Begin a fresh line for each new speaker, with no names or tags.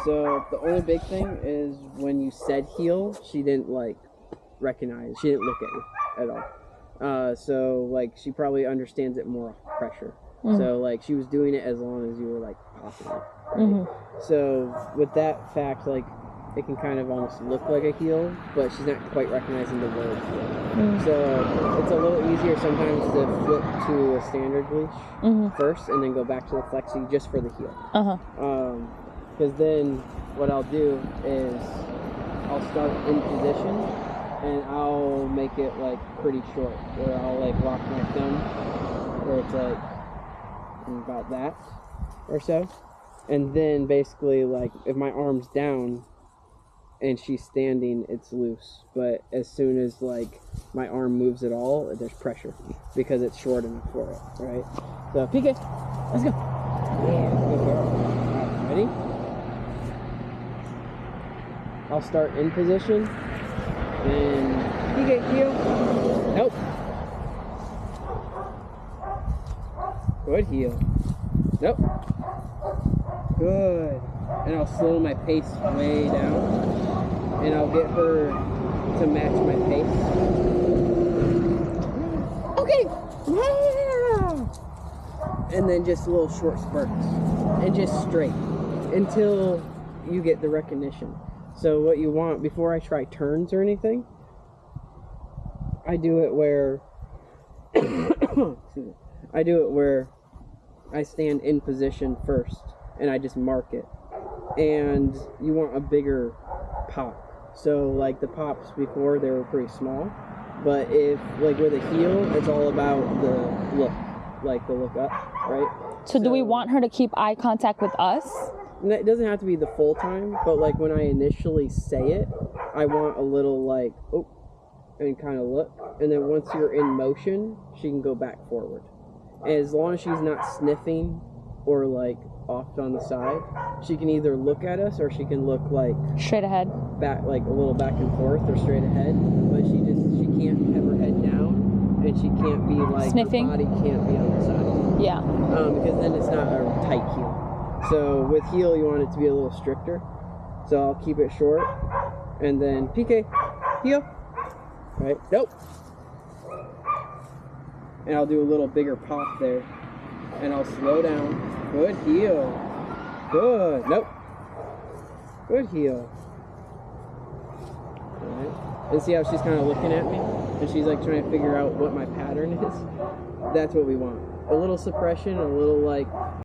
So the only big thing is when you said heel, she didn't like recognize. She didn't look at you at all. So like she probably understands it more off pressure. So like she was doing it as long as you were like popping it. Right? So with that fact, like it can kind of almost look like a heel, but she's not quite recognizing the word heel. So it's a little easier sometimes to flip to a standard leash first and then go back to the flexi just for the heel. Because then what I'll do is I'll start in position and I'll make it like pretty short, where I'll like lock my thumb where it's like about that or so, and then basically like if my arm's down and she's standing, it's loose, but as soon as like my arm moves at all, there's pressure because it's short enough for it, right? So Peque, let's go. Yeah, go for it. All right, ready? I'll start in position and Peque, heel. Nope. Good heel. Nope. Good. And I'll slow my pace way down. And I'll get her to match my pace. Okay. Yeah. And then just little short spurts. And just straight. Until you get the recognition. So what you want, before I try turns or anything, I do it where I stand in position first and I just mark it. And you want a bigger pop. So like the pops before, they were pretty small, but if like with a heel, it's all about the look, like the look up, right?
So do we want her to keep eye contact with us?
It doesn't have to be the full time, but like when I initially say it, I want a little like, oh, and kind of look. And then once you're in motion, she can go back forward. And as long as she's not sniffing or like off on the side, she can either look at us or she can look like
straight ahead,
back, like a little back and forth or straight ahead. But she can't have her head down, and she can't be like
sniffing.
Her body can't be on the side.
Yeah.
Because then it's not a tight heel. So with heel, you want it to be a little stricter. So I'll keep it short, and then Peque, heel. Right? Nope. And I'll do a little bigger pop there. And I'll slow down. Good heel. Good. Nope. Good heel. Alright. And see how she's kind of looking at me? And she's like trying to figure out what my pattern is? That's what we want. A little suppression, a little like